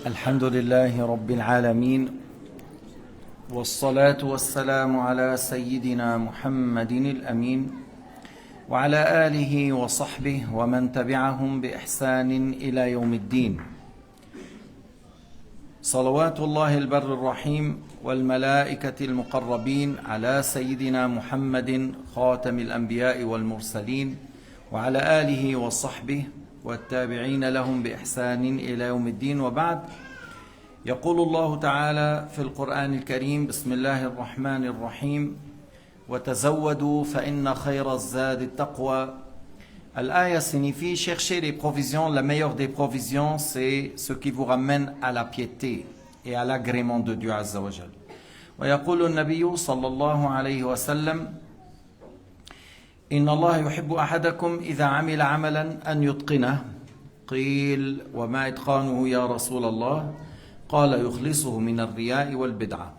الحمد لله رب العالمين والصلاة والسلام على سيدنا محمد الأمين وعلى آله وصحبه ومن تبعهم بإحسان إلى يوم الدين. صلوات الله البر الرحيم والملائكة المقربين على سيدنا محمد خاتم الأنبياء والمرسلين وعلى آله وصحبه والتابعين لهم بإحسان إلى يوم الدين، وبعد. يقول الله تعالى في القرآن الكريم: بسم الله الرحمن الرحيم وتزودوا فإن خير الزاد التقوى. L'aya signifie chercher les provisions. La meilleure des provisions, c'est ce qui vous ramène à la piété et à l'agrément de Dieu Azza wa Jal. ويقول النبي صلى الله عليه وسلم: إن الله يحب أحدكم إذا عمل عملا أن يتقنه. قيل: وما إتقانه يا رسول الله؟ قال: يخلصه من الرياء والبدعة.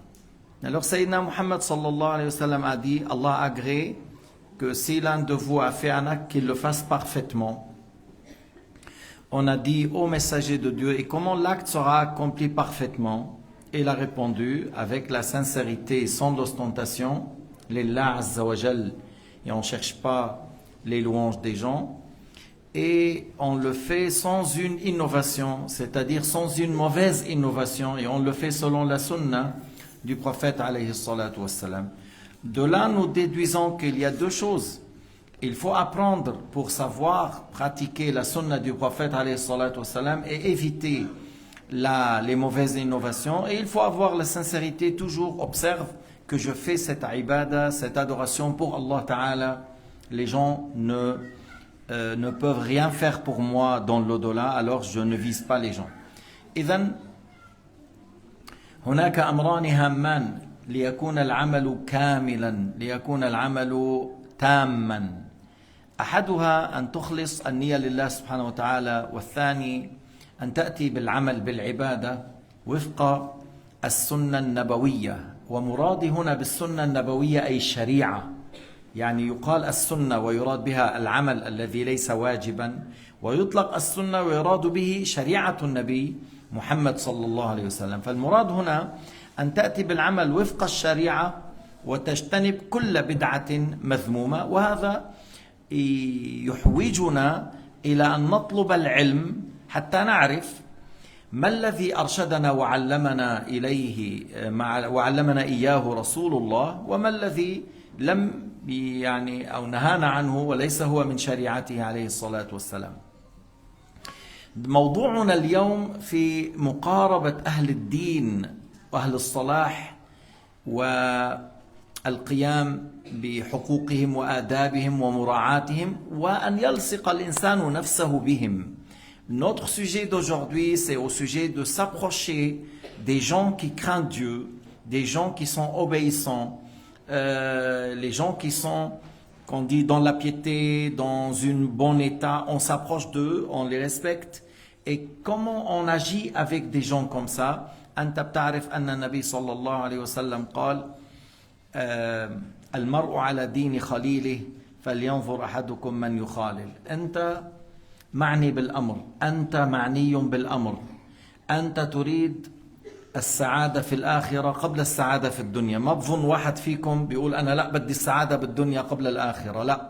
Alors Sayyidina Muhammad sallallahu alayhi wa sallam a dit: Allah agrée que si l'un de vous a fait un acte, qu'il le fasse parfaitement. On a dit: ô messager de Dieu, et comment l'acte sera accompli parfaitement? Et il a répondu: avec la sincérité et sans l'ostentation, lillah azza wa jal, et on ne cherche pas les louanges des gens, et on le fait sans une innovation, c'est-à-dire sans une mauvaise innovation, et on le fait selon la sunna du prophète alayhi salatu wassalam. De là, nous déduisons qu'il y a deux choses. Il faut apprendre pour savoir pratiquer la sunna du prophète alayhi salatu wassalam et éviter les mauvaises innovations. Et il faut avoir la sincérité, toujours observe que je fais cette ibada, cette adoration pour Allah Ta'ala. Les gens ne peuvent rien faire pour moi dans l'au-delà, alors je ne vise pas les gens. إذن هناك أمران هامان ليكون العمل كاملا، ليكون العمل تاما. أحدها أن تخلص النية لله سبحانه وتعالى، والثاني أن تأتي بالعمل بالعبادة وفق السنة النبوية. ومرادي هنا بالسنة النبوية أي الشريعة، يعني يقال السنة ويراد بها العمل الذي ليس واجبا، ويطلق السنة ويراد به شريعة النبي محمد صلى الله عليه وسلم. فالمراد هنا أن تأتي بالعمل وفق الشريعة وتجتنب كل بدعة مذمومة، وهذا يحوجنا إلى أن نطلب العلم حتى نعرف ما الذي أرشدنا وعلمنا إليه وعلمنا إياه رسول الله، وما الذي لم أو نهانا عنه وليس هو من شريعته عليه الصلاة والسلام. موضوعنا اليوم في مقاربة أهل الدين وأهل الصلاح والقيام بحقوقهم وآدابهم ومراعاتهم، وأن يلصق الإنسان نفسه بهم. Notre sujet d'aujourd'hui, c'est au sujet de s'approcher des gens qui craignent Dieu, des gens qui sont obéissants, les gens qui sont, qu'on dit, dans la piété, dans un bon état. On s'approche d'eux, on les respecte. Et comment on agit avec des gens comme ça? أنت بتعرف أن النبي صلى الله عليه وسلم قال: المرء على دين خليله فلينظر أحدكم من يخالل. أنت معني بالأمر، أنت معني بالأمر، أنت تريد السعادة في الآخرة قبل السعادة في الدنيا. ما بظن واحد فيكم بيقول أنا لا بدي السعادة بالدنيا قبل الآخرة، لا.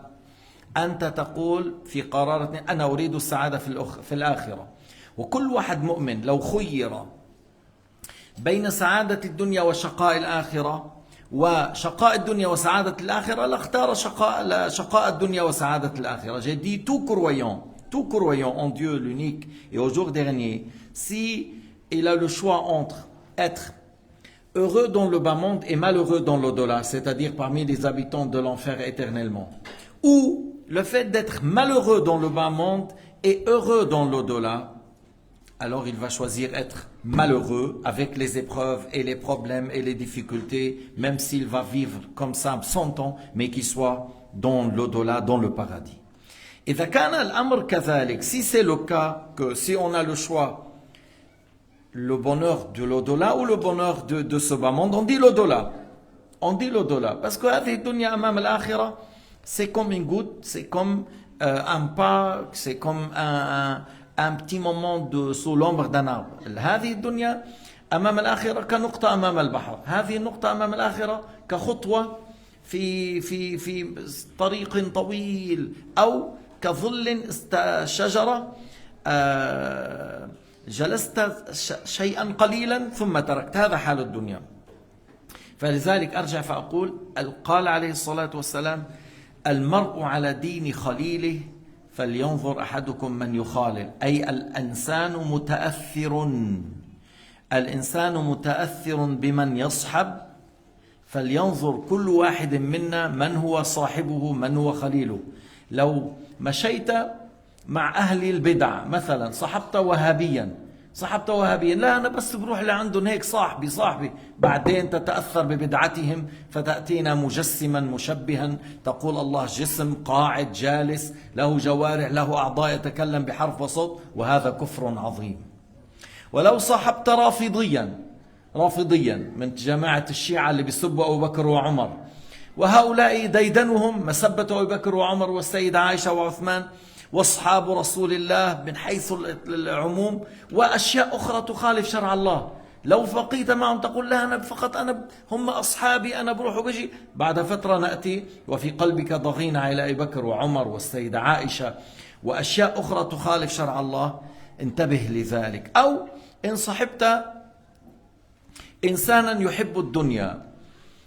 أنت تقول في قرارة أنا أريد السعادة في الآخرة. وكل واحد مؤمن لو خير بين سعادة الدنيا وشقاء الآخرة وشقاء الدنيا وسعادة الآخرة لاختار شقاء الدنيا وسعادة الآخرة. J'ai dit tout croyant en Dieu l'unique et au jour dernier, si il a le choix entre être heureux dans le bas monde et malheureux dans l'au-delà, c'est-à-dire parmi les habitants de l'enfer éternellement, ou le fait d'être malheureux dans le bas monde et heureux dans l'au-delà, alors il va choisir être malheureux avec les épreuves et les problèmes et les difficultés, même s'il va vivre comme ça 100 ans, mais qu'il soit dans l'au-delà, dans le paradis. إذا كان الأمر كذلك, si c'est le cas, que si on a le choix, le bonheur de l'au-delà ou le bonheur de ce bas monde, on dit l'au-delà. On dit l'au-delà. Parce que هذه الدنيا أمام الآخرة, c'est comme une goutte, c'est comme un pas, c'est comme un petit moment sous l'ombre d'un arbre. هذه الدنيا أمام الآخرة كنقطة أمام البحر. هذه النقطة أمام الآخرة كخطوة في طريق طويل، أو كظل شجرة جلست شيئا قليلا ثم تركت. هذا حال الدنيا. فلذلك أرجع فأقول قال عليه الصلاة والسلام: المرء على دين خليله فلينظر أحدكم من يخالل. أي الإنسان متأثر بمن يصحب، فلينظر كل واحد منا من هو صاحبه، من هو خليله. لو مشيت مع أهل البدع مثلا، صحبت وهابيا، لا أنا بس بروح لعندهم هيك صاحبي، بعدين تتأثر ببدعتهم فتأتينا مجسما مشبها، تقول الله جسم قاعد جالس له جوارح له أعضاء يتكلم بحرف وصوت، وهذا كفر عظيم. ولو صاحبت رافضيا من جماعة الشيعة اللي بيسبوا أبو بكر وعمر، وهؤلاء ديدنهم مسبة أبو بكر وعمر والسيدة عائشة وعثمان واصحاب رسول الله من حيث العموم، واشياء اخرى تخالف شرع الله، لو بقيت معهم تقول لا انا هم اصحابي، انا بروح وبجي، بعد فتره ناتي وفي قلبك ضغينه على ابي بكر وعمر والسيده عائشه واشياء اخرى تخالف شرع الله، انتبه لذلك. او ان صحبت انسانا يحب الدنيا،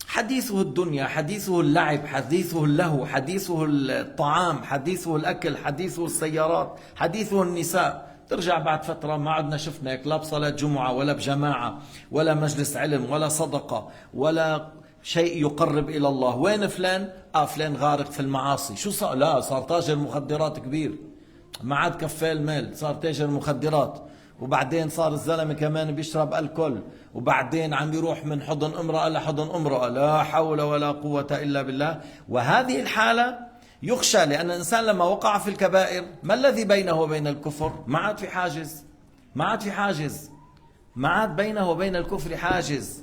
حديثه الدنيا، حديثه اللعب، حديثه اللهو، حديثه الطعام، حديثه الأكل، حديثه السيارات، حديثه النساء، ترجع بعد فترة ما عدنا شفناك لا بصلاة جمعة ولا بجماعة ولا مجلس علم ولا صدقة ولا شيء يقرب إلى الله. وين فلان؟ فلان غارق في المعاصي. شو صار؟ لا صار تاجر مخدرات كبير، ما عاد كفال مال، صار تاجر مخدرات. وبعدين صار الزلمة كمان بيشرب الكل، وبعدين عم يروح من حضن امرأة لحضن امرأة، لا حول ولا قوة إلا بالله. وهذه الحالة يخشى، لأن الإنسان لما وقع في الكبائر ما الذي بينه وبين الكفر؟ ما عاد في حاجز، ما عاد بينه وبين الكفر حاجز.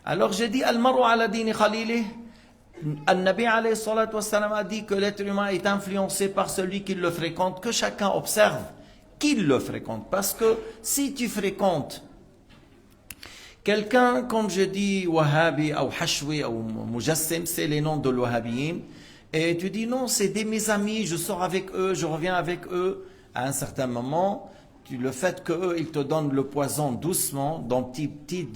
Alors j'ai dit المرء على دين خليله. النبي عليه الصلاة والسلام a dit que l'être humain est influencé par celui qui le fréquente, que chacun observe qu'il le fréquente. Parce que si tu fréquentes quelqu'un, comme je dis, Wahhabi ou Hashwi ou Mujassim, c'est les noms de l'Wahhabiyin, et tu dis non, c'est mes amis, je sors avec eux, je reviens avec eux, à un certain moment, le fait qu'eux, ils te donnent le poison doucement, dans des petites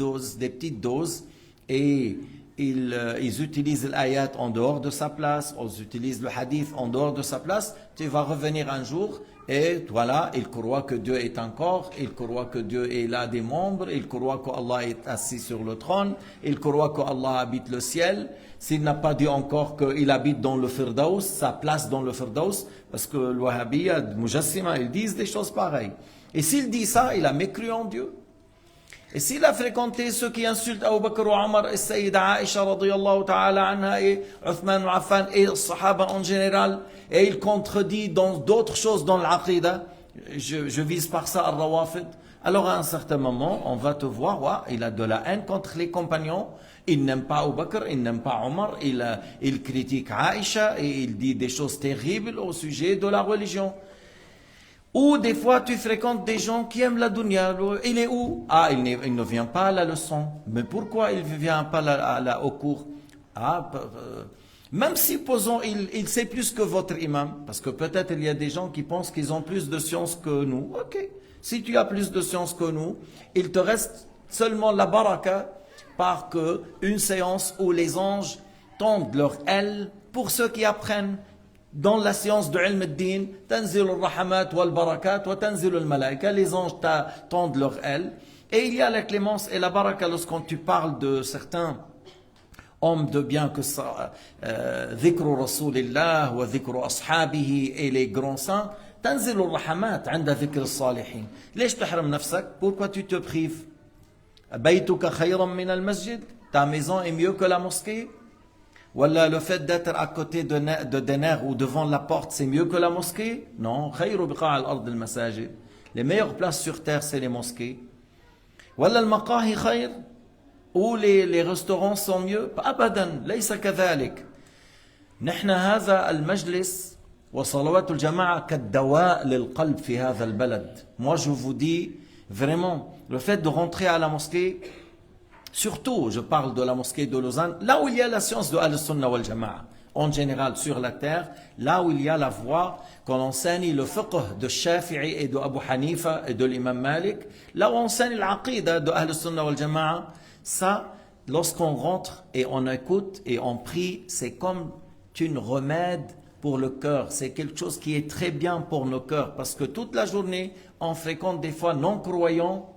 doses, et ils utilisent l'ayat en dehors de sa place, ils utilisent le hadith en dehors de sa place, tu vas revenir un jour, et voilà, ils croient que Dieu est un corps, ils croient que Dieu est là des membres, ils croient qu'Allah est assis sur le trône, ils croient qu'Allah habite le ciel. S'il n'a pas dit encore qu'il habite dans le Firdaus, sa place dans le Firdaus, parce que le Wahhabiyya, le Mujassima, ils disent des choses pareilles. Et s'il dit ça, il a mécru en Dieu. Et s'il a fréquenté ceux qui insultent Abu Bakr ou Omar, et Sayyida Aisha radiyallahu ta'ala anha, et Uthman ou Affan, et les Sahaba en général, et il contredit dans d'autres choses dans l'Aqidah, je vise par ça al-Rawafid, alors à un certain moment, on va te voir, ouais, il a de la haine contre les compagnons, il n'aime pas Abu Bakr, il n'aime pas Omar, il critique Aisha, et il dit des choses terribles au sujet de la religion. Ou des fois tu fréquentes des gens qui aiment la dunya. Il est où? Il ne vient pas à la leçon. Mais pourquoi il ne vient pas au cours? Même si, posons, il sait plus que votre imam, parce que peut-être il y a des gens qui pensent qu'ils ont plus de science que nous. Ok, si tu as plus de science que nous, il te reste seulement la baraka, par que une séance où les anges tendent leurs ailes pour ceux qui apprennent. Dans la science de Ilm al-Din, tanzil al-Rahamat wal-Barakat wa tanzil al-Malaika, les anges tendent leurs ailes. Et il y a la clémence et la baraka lorsqu'on tu parles de certains hommes de bien, que ça, dhikru Rasulillah wa dhikru ashabihi et les grands saints, tanzil al-Rahamat عند dhikr al-Salihin. ليش تحرم نفسك? Pourquoi tu te prives? بيتك خيرا من المسجد? Ta maison est mieux que la mosquée? Voilà, le fait d'être à côté de Dener ou devant la porte, c'est mieux que la mosquée? Non. Les meilleures places sur terre, c'est les mosquées. Voilà, le maqahi khayr, où les restaurants sont mieux? Abadan, laysa kadhalik. نحن هذا المجلس وصلوات الجماعة كالدواء للقلب في هذا البلد. Moi je vous dis vraiment, le fait de rentrer à la mosquée, surtout je parle de la mosquée de Lausanne, là où il y a la science de Al-Sunnah wal Jama'a, en général sur la terre, là où il y a la voie qu'on enseigne le fiqh de Shafi'i et de Abu Hanifa et de l'imam Malik, là où on enseigne l'aqida de Al-Sunnah wal Jama'a, ça, lorsqu'on rentre et on écoute et on prie, c'est comme une remède pour le cœur. C'est quelque chose qui est très bien pour nos cœurs, parce que toute la journée, on fréquente des fois non-croyants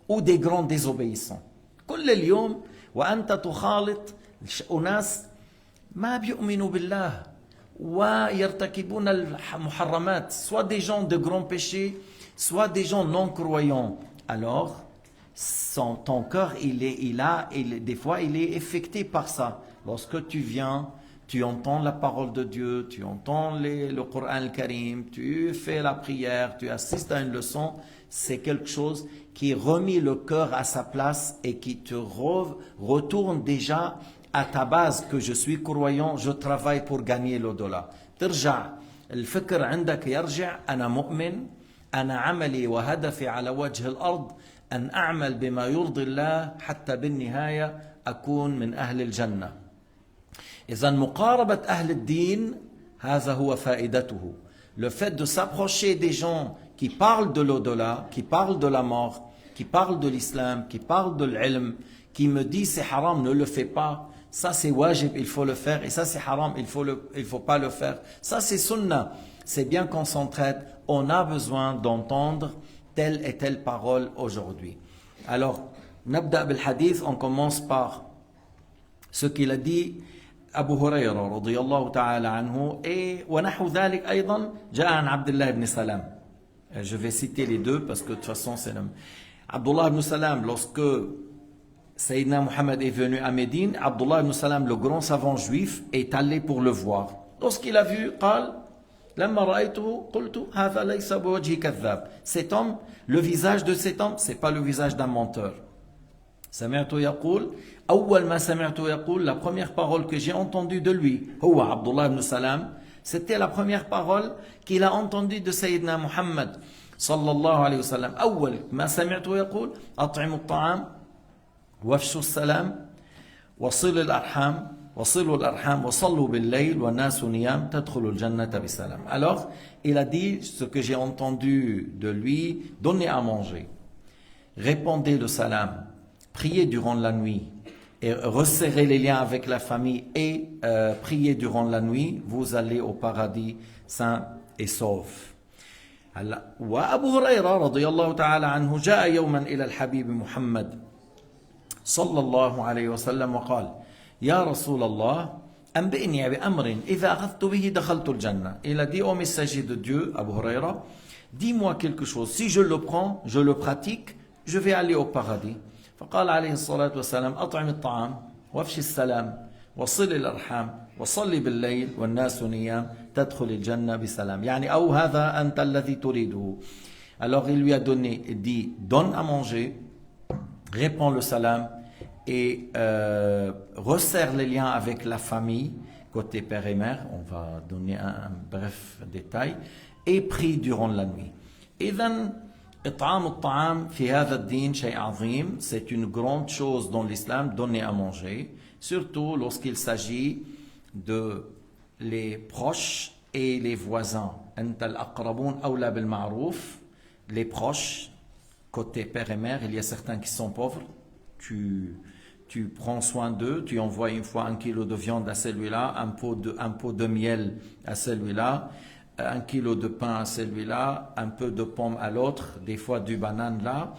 ou des grands désobéissants. كل اليوم وأنت تخالط أناس ما بيؤمنوا بالله ويرتكبون المحرمات, soit des gens de grands péchés, soit des gens non-croyants. Alors, ton cœur, des fois, il est affecté par ça. Lorsque tu viens, tu entends la parole de Dieu, tu entends le Coran al-Karim, tu fais la prière, tu assistes à une leçon, c'est quelque chose qui remet le cœur à sa place et qui te retourne déjà à ta base, que je suis croyant, je travaille pour gagner l'au-delà. ترجع الفكر عندك يرجع أنا مؤمن أنا عملي وهدفي على وجه الأرض أن أعمل بما يرضي الله حتى بالنهاية أكون من أهل الجنة. إذا مقاربة أهل الدين هذا هو فائدته. Le fait de s'approcher des gens qui parlent de l'au-delà, qui parlent de la mort, qui parlent de l'islam, qui parlent de l'ilm, qui me dit c'est haram, ne le fais pas, ça c'est wajib, il faut le faire, et ça c'est haram, il faut pas le faire, ça c'est sunnah. C'est bien qu'on s'entraide, on a besoin d'entendre telle et telle parole aujourd'hui. Alors, nabda bil hadith, on commence par ce qu'il a dit Abu Huraira radiyallahu ta'ala anhu, et ونحو ذلك أيضا جاء عن عبد الله بن سلام. Je vais citer les deux parce que de toute façon c'est le même. Abdullah ibn Salam, lorsque Sayyidina Muhammad est venu à Médine, Abdullah ibn Salam, le grand savant juif, est allé pour le voir. Lorsqu'il a vu, قال لما رأيته قلت هذا ليس بوجه كذاب. Cet homme, le visage de cet homme, c'est pas le visage d'un menteur. سمعته يقول أول ما سمعته يقول, la première parole que j'ai entendue de lui, هو Abdullah ibn Salam, c'était la première parole qu'il a entendue de Sayyidina Muhammad صلى الله عليه وسلم. أول ما سمعته يقول أطعموا الطعام وافشوا السلام وصلوا الأرحام وصلوا الأرحام وصلوا بالليل والناس نيام تدخلوا الجنة بسلام. Alors, il a dit ce que j'ai entendu de lui, donnez à manger, répondez le salam, priez durant la nuit, et resserrez les liens avec la famille et priez durant la nuit, vous allez au paradis sain et sauf. وأبو هريرة رضي الله تعالى عنه جاء يوما إلى الحبيب محمد صلى الله عليه وسلم وقال يا رسول الله أنبئني بأمر إذا أخذت به دخلت الجنة. Il a dit au messager de Dieu, Abu Huraira, dis-moi quelque chose, si je le prends, je le pratique, je vais aller au paradis. فقال عليه الصلاة والسلام أطعم الطعام وافشي السلام وصل الأرحام وصلي بالليل والناس نيام تدخل الجنة بسلام. يعني أو هذا أنت الذي تريده. Alors il lui a donné, dit, donne à manger, répands le salam et resserre les liens avec la famille, côté père et mère, on va donner un bref détail, et prie durant la nuit. إذن إطعام الطعام في هذا الدين شيء عظيم, c'est une grande chose dans l'islam, donner à manger, surtout lorsqu'il s'agit de les proches et les voisins. أنت الأقربون أولى بالمعروف. Les proches, côté père et mère, il y a certains qui sont pauvres, tu prends soin d'eux, tu envoies une fois 1 kilo de viande à celui-là, un pot de miel à celui-là, 1 kilo de pain à celui-là, un peu de pomme à l'autre, des fois du banane là.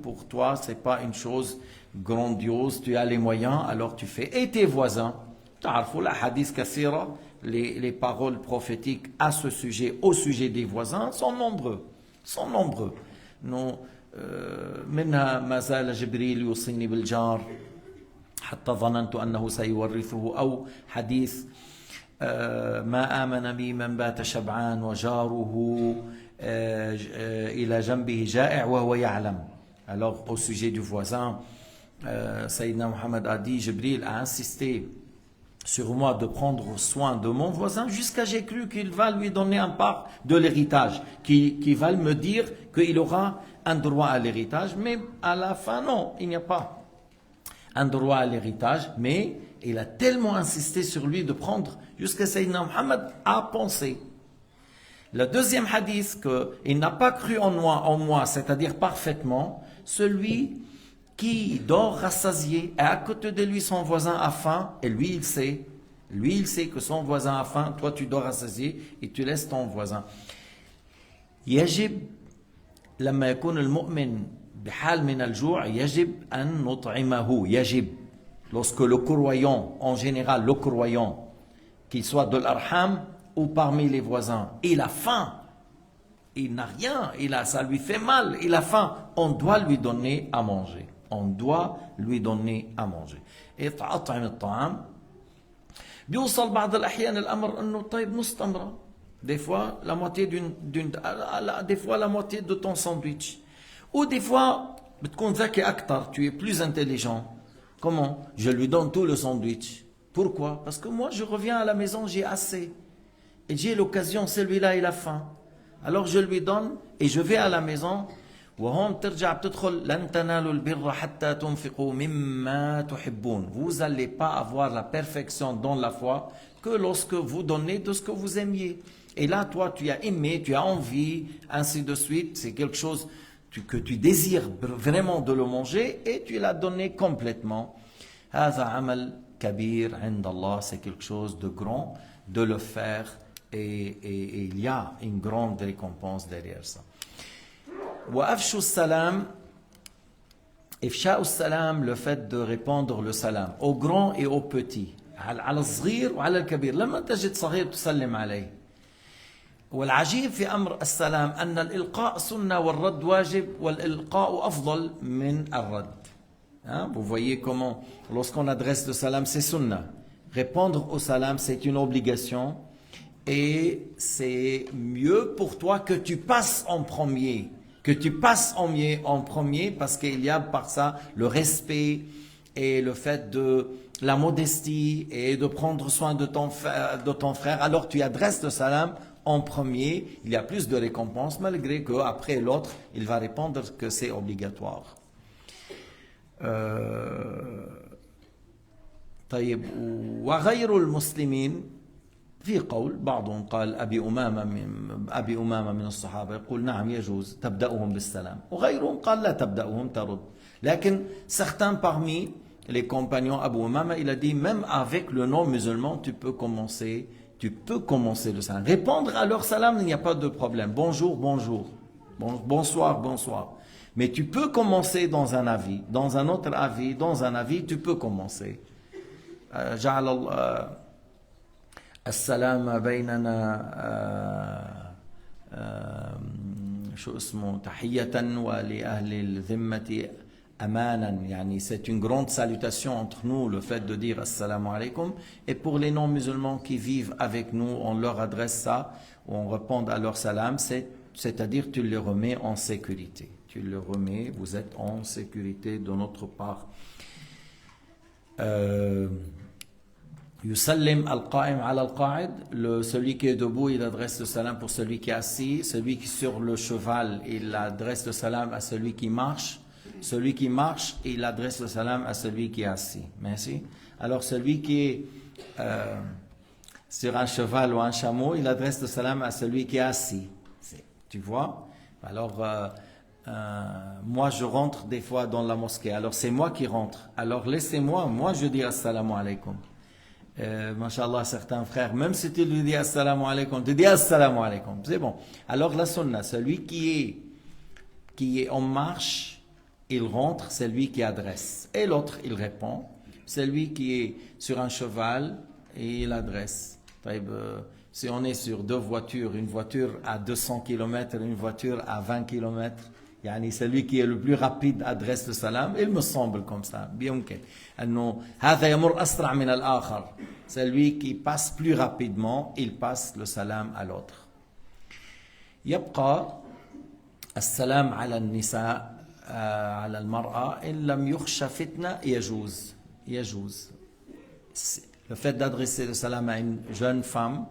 Pour toi, c'est pas une chose grandiose, tu as les moyens, alors tu fais. Et tes voisins, les paroles prophétiques à ce sujet, au sujet des voisins, sont nombreux. Nous, منها ما زال جبريل يوصيني بالجار حتى ظننت أنه سيورثه أو حديث ما آمن بي من بات شبعان وجاره إلى جنبه جائع وهو يعلم. Alors au sujet du voisin, Sayyidina Muhammad a dit, Jibril a insisté sur moi de prendre soin de mon voisin jusqu'à j'ai cru qu'il va lui donner un part de l'héritage, qu'il va me dire qu'il aura un droit à l'héritage, mais à la fin, non, il n'y a pas un droit à l'héritage, mais il a tellement insisté sur lui de prendre jusqu'à Sayyidina Muhammad a pensé. Le deuxième hadith, qu'il n'a pas cru en moi, c'est-à-dire parfaitement, celui qui dort rassasié et à côté de lui son voisin a faim, et lui il sait que son voisin a faim, toi tu dors rassasié et tu laisses ton voisin. يجب لما يكون المؤمن بحال من الجوع يجب أن نطعمه يجب. Lorsque le croyant, en général le croyant, qu'il soit de l'arham ou parmi les voisins, il a faim, il n'a rien, ça lui fait mal, il a faim, on doit lui donner à manger. On doit lui donner à manger. أطعم الطعام. بيوصل بعض الأحيان الأمر إنه طيب نص تمرة. Des fois la moitié des fois la moitié de ton sandwich. Ou des fois بتكون ذكي أكتر, tu es plus intelligent. Comment? Je lui donne tout le sandwich. Pourquoi? Parce que moi je reviens à la maison, j'ai assez. Et j'ai l'occasion, celui-là il a faim. Alors je lui donne et je vais à la maison. وهون ترجع بتدخل لن تنالوا البر حتى تنفقوا مما تحبون. Vous n'allez pas avoir la perfection dans la foi que lorsque vous donnez de ce que vous aimiez. Et là, toi, tu as aimé, tu as envie, ainsi de suite. C'est quelque chose que tu désires vraiment de le manger et tu l'as donné complètement. هذا عمل كبير عند الله. C'est quelque chose de grand de le faire et il y a une grande récompense derrière ça. وأفشوا السلام. إفشاء السلام, le fait de répandre le salam aux grands et aux petits, على الصغير وعلى الكبير. لما تجد صغير تسلم عليه. والعجيب في أمر السلام أن الإلقاء سنة والرد واجب, والإلقاء أفضل من الرد. Vous voyez comment lorsqu'on adresse le salam c'est sunna. Répondre au salam c'est une obligation et c'est mieux pour toi que tu passes en premier. Que tu passes en premier parce qu'il y a par ça le respect et le fait de la modestie et de prendre soin de ton frère. Alors tu adresses le salam en premier, il y a plus de récompense malgré qu'après l'autre, il va répondre que c'est obligatoire. طيب وغير المسلمين في قول بعضهم قال أبي أمامة من الصحابة يقول نعم يجوز تبدأهم بالسلام, وغيرهم قال لا تبدأهم ترد. لكن certains parmi les compagnons, Abu Umama, il a dit même avec le non musulman tu peux commencer le salam. Répondre à leur salam, il n'y a pas de problème. Bonjour, bonjour. Bonsoir, bonsoir. Mais tu peux commencer dans un avis, dans un autre avis, dans un avis, tu peux commencer. السلام بيننا شو اسمه تحية ولأهل الذمة أمانا. يعني c'est une grande salutation entre nous le fait de dire assalamu alaikum, et pour les non-musulmans qui vivent avec nous on leur adresse ça ou on répond à leur salam, c'est-à-dire tu les remets en sécurité, tu les remets, vous êtes en sécurité de notre part. Yusallim al-qa'im ala al-qa'id, celui qui est debout, il adresse le salam pour celui qui est assis. Celui qui est sur le cheval, il adresse le salam à celui qui marche. Celui qui marche, il adresse le salam à celui qui est assis. Merci. Alors celui qui est sur un cheval ou un chameau, il adresse le salam à celui qui est assis. Tu vois? Alors moi je rentre des fois dans la mosquée, alors c'est moi qui rentre. Alors laissez-moi, moi je dis assalamu alaikum. Masha'Allah, certains frères, même si tu lui dis assalamu alaikum, tu dis assalamu alaikum, c'est bon. Alors la sunna, celui qui est en marche, il rentre, c'est lui qui adresse. Et l'autre, il répond. Celui qui est sur un cheval, il adresse. Si on est sur deux voitures, une voiture à 200 km, une voiture à 20 km, يعني celui qui est le plus rapide adresse le salam, il me semble comme ça, بيمكن أنه هذا يمر أسرع من الآخر. Celui qui passe plus rapidement, il passe le salam à l'autre. يبقى السلام على النساء على المرأة إن لم يخشى فتنة يجوز. Le fait d'adresser le salam à une jeune femme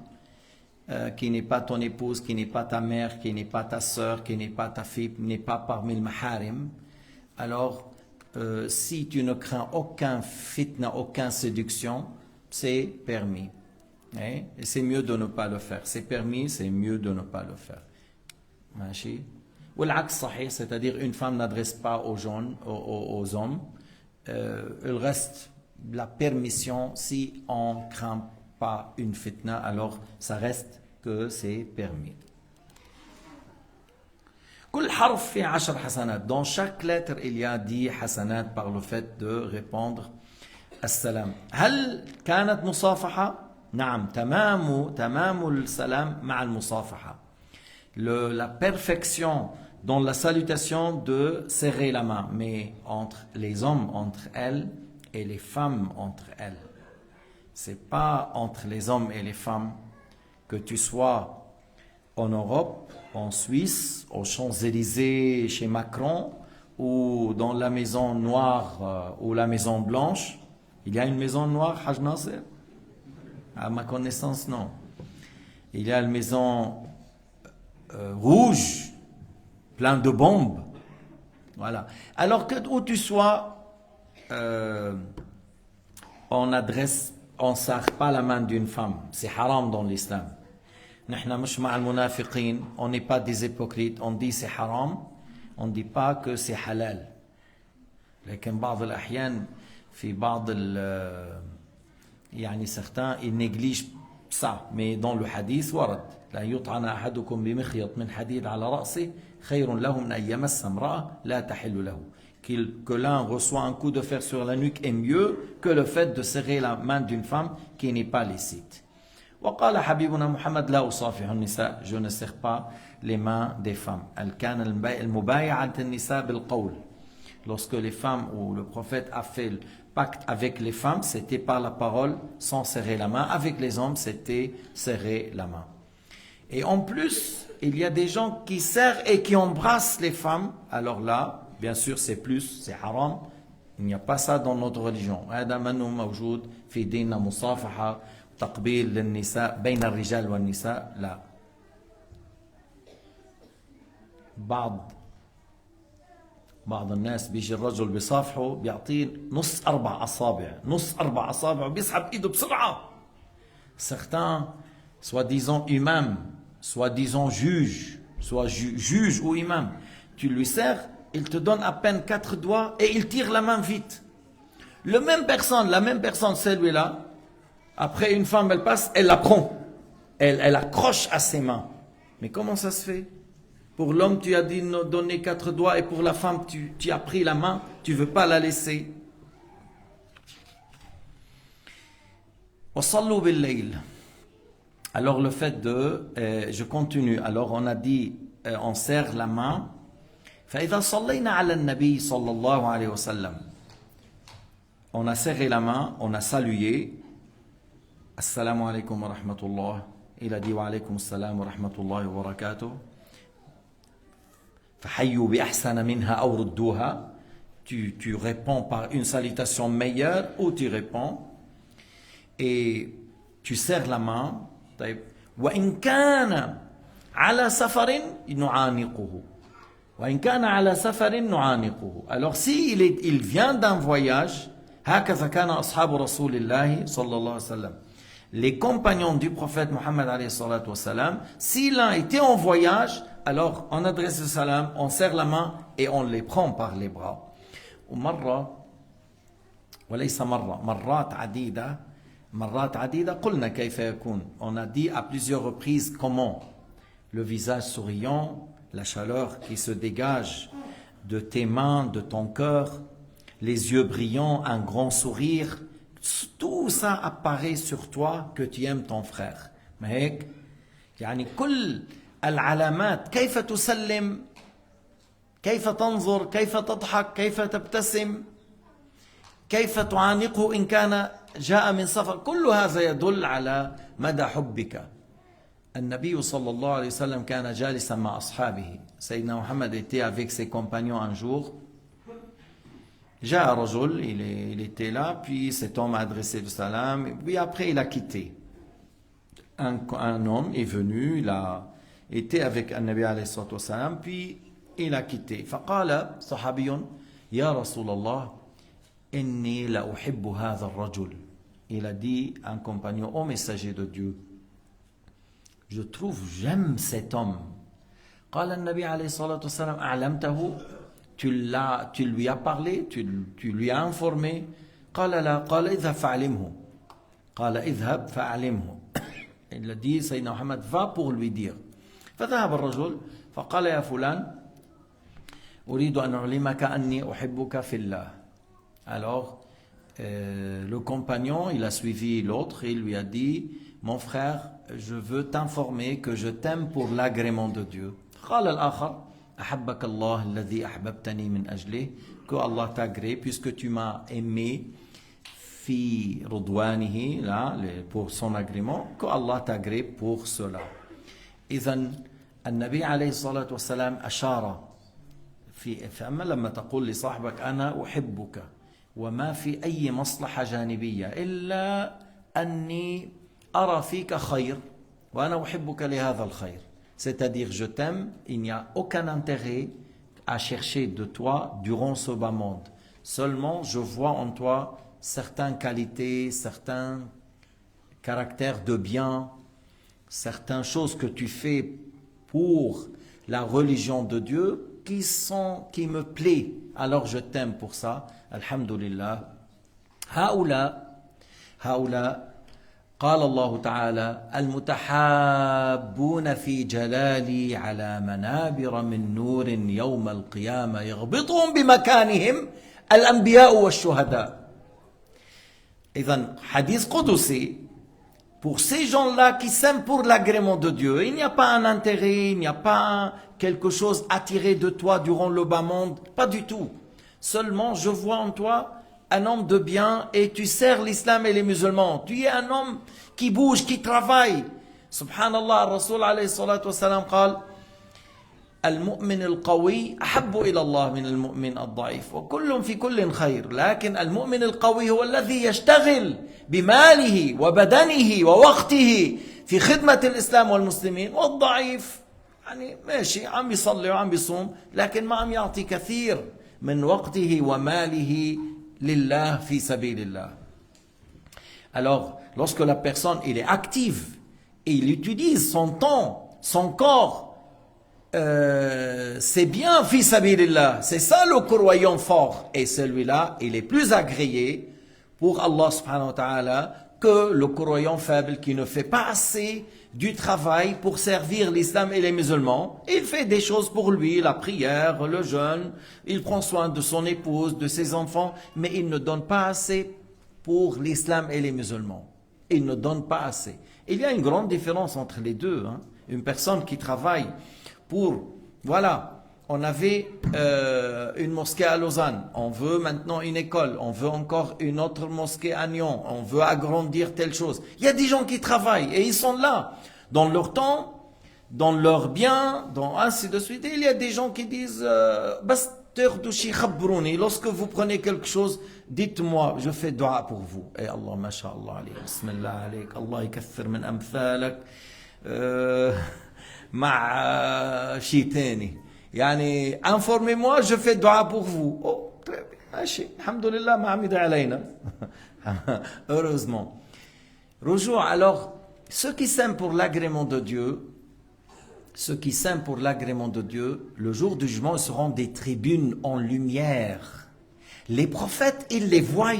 qui n'est pas ton épouse, qui n'est pas ta mère, qui n'est pas ta sœur, qui n'est pas ta fille, n'est pas parmi le maharim, alors si tu ne crains aucun fitna, aucune séduction, c'est permis. Et c'est mieux de ne pas le faire. C'est permis, c'est mieux de ne pas le faire. Machi. Ou l'aks sahih, c'est-à-dire une femme n'adresse pas aux hommes. Il reste la permission si on ne craint pas une fitna, alors ça reste que c'est permis. كل حرف في 10 حسنات. Dans chaque lettre, il y a 10 حسنات par le fait de répondre السلام. هل كانت مصافحة؟ نعم. تمام السلام مع المصافحة. La perfection dans la salutation de serrer la main, mais entre les hommes, entre elles, et les femmes entre elles. C'est pas entre les hommes et les femmes, que tu sois en Europe, en Suisse, aux Champs-Élysées chez Macron, ou dans la maison noire ou la maison blanche. Il y a une maison noire, Haj Nasser? À ma connaissance, non. Il y a une maison rouge, plein de bombes. Voilà. Alors que où tu sois, on ne serre pas la main d'une femme. C'est haram dans l'islam. On n'est pas des hypocrites. On dit c'est haram. On ne dit pas que c'est halal. لكن بعض الأحيان في بعض يعني certains ils négligent ça. Mais dans le hadith ورد لا يطعن أحدكم بمخيط من حديد على رأسه خير له من أن يمس امرأة لا تحل له. Que l'un reçoit un coup de fer sur la nuque est mieux que le fait de serrer la main d'une femme qui n'est pas licite. وقال حبيبنا محمد لا أصافح النساء. Je ne serre pas les mains des femmes. كان المبايعة النساء بالقول. Lorsque les femmes ou le prophète a fait le pacte avec les femmes, c'était par la parole sans serrer la main. Avec les hommes, c'était serrer la main. Et en plus, il y a des gens qui serrent et qui embrassent les femmes. Alors là, bien sûr, c'est haram. Il n'y a pas ça dans notre religion. هذا منه موجود في ديننا مصافحة تقبيل للنساء بين الرجال والنساء لا. بعض الناس بيجي الرجل بيصافحه بيعطيه نص 4 أصابع وبيسحب ايده بسرعة. Certains, soi-disant imams, soi-disant juges, soit juge ou imam, tu lui serres, il te donne à peine 4 doigts et il tire la main vite. La même personne, celui-là, après une femme, elle passe, elle la prend. Elle accroche à ses mains. Mais comment ça se fait? Pour l'homme, tu as dit donner 4 doigts et pour la femme, tu as pris la main, tu ne veux pas la laisser. وصلوا بالليل. Alors le fait de, je continue, alors on a dit, on serre la main. فإذا صلينا على النبي صلى الله عليه وسلم. On a serré la main, on a salué. Assalamu alaikum wa rahmatullah. Il a dit wa alaikum assalam wa rahmatullah wa barakatuh. فحيوا بأحسن منها أو ردوها. Tu réponds par une salutation meilleure ou tu réponds. Et tu serres la main. طيب. وإن كان على سفر نعانقه. وإن كان على سفر نعانقه. Alors si il vient d'un voyage, هكذا كان أصحاب رسول الله صلى الله عليه وسلم. Les compagnons du prophète Mohammed alayhi salatu wassalam, si l'un était en voyage, alors on adresse le salam, on serre la main et on les prend par les bras. ومرة وليس مرة مرات عديدة قلنا كيف يكون. On a dit à plusieurs reprises comment le visage souriant, la chaleur qui se dégage de tes mains, de ton cœur, les yeux brillants, un grand sourire, tout ça apparaît sur toi que tu aimes ton frère. ما هيك يعني كل العلامات كيف تسلم، كيف تنظر، كيف تضحك، كيف تبتسم، كيف تعانقه إن كان جاء من سفر، كل هذا يدل على مدى حبك. النبي صلى الله عليه وسلم كان جالسا مع أصحابه. سيدنا محمد était avec ses compagnons un jour جاء رجل, il était là, puis cet homme a adressé le salam, puis après il a quitté. Un homme est venu, il a été avec un Nabi alayhi salatu wassalam, puis il a quitté. فقال صحابي يا رسول الله إني لأحب هذا الرجل. Il a dit à un compagnon, ô messager de Dieu, je trouve, j'aime cet homme. قال النبي عليه الصلاة والسلام أعلمته, tu lui as parlé, tu lui as informé. قال لا, قال اذهب فاعلمه. قال اذهب فاعلمه. Il a dit, Sayyidina Muhammad, va pour lui dire. فذهب الرجل فقال يا فلان أريد أن أعلمك أني أحبك في الله. Alors, le compagnon, il a suivi l'autre et il lui a dit, mon frère, je veux t'informer que je t'aime pour l'agrément de Dieu. قال الآخر أحبك الله الذي أحببتني من أجله, que Allah t'agrée puisque tu m'as aimé fi رضوانه, là, pour son agrément, que Allah t'agrée pour cela. إذن النبي عليه الصلاة والسلام أشار فأما لما تقول لصاحبك أنا أحبك وما في أي مصلحة جانبية إلا أني أرى فيك خير وأنا أحبك لهذا الخير, c'est-à-dire je t'aime, il n'y a aucun intérêt à chercher de toi durant ce bas monde. Seulement je vois en toi certaines qualités, certains caractères de bien, certaines choses que tu fais pour la religion de Dieu qui me plaît, alors je t'aime pour ça. Alhamdulillah. هؤلاء قال الله تعالى المتحابون في جلالي على منابر من نور يوم القيامة يغبطهم بمكانهم الأنبياء والشهداء. إذن حديث قدسي pour ces gens-là qui s'aiment pour l'agrément de Dieu. Il n'y a pas un intérêt, il n'y a pas quelque chose attiré de toi durant le bas monde, pas du tout. Seulement, je vois en toi un homme de bien et tu sers l'islam et les musulmans. Tu es un homme qui bouge, qui travaille. Subhanallah, Rasul alayhi salatu wassalam قال المؤمن القوي أحب إلى الله من المؤمن الضعيف وكل في كل خير لكن المؤمن القوي هو الذي يشتغل بماله وبدنه ووقته في خدمة الإسلام والمسلمين, والضعيف يعني ماشي عم يصلي وعم يصوم لكن ما عم يعطي كثير من وقته وماله لله في سبيل الله. Alors, lorsque la personne il est active et il utilise son temps, son corps, c'est bien fi sabilillah, c'est ça le croyant fort, et celui-là il est plus agréé pour Allah subhanahu wa ta'ala que le croyant faible qui ne fait pas assez du travail pour servir l'islam et les musulmans. Il fait des choses pour lui, la prière, le jeûne, il prend soin de son épouse, de ses enfants, mais il ne donne pas assez pour l'islam et les musulmans. Il ne donne pas assez. Il y a une grande différence entre les deux, hein. Une personne qui travaille pour, voilà, on avait une mosquée à Lausanne, on veut maintenant une école, on veut encore une autre mosquée à Nyon, on veut agrandir telle chose. Il y a des gens qui travaillent et ils sont là, dans leur temps, dans leur bien, dans ainsi de suite. Et il y a des gens qui disent, lorsque vous prenez quelque chose, dites-moi, je fais dua pour vous. Et Allah, masha'Allah, bismillah alayk, Allah ykathir min amthalak. مع شيء ثاني يعني informez-moi, je fais dua pour vous. Oh, très bien, ماشي, alhamdulillah, ما عم يدعي علينا. Heureusement. Rejoins alors ceux qui s'aiment pour l'agrément de Dieu, ceux qui s'aiment pour l'agrément de Dieu, le jour du jugement, ils seront des tribunes en lumière. Les prophètes, ils les voient,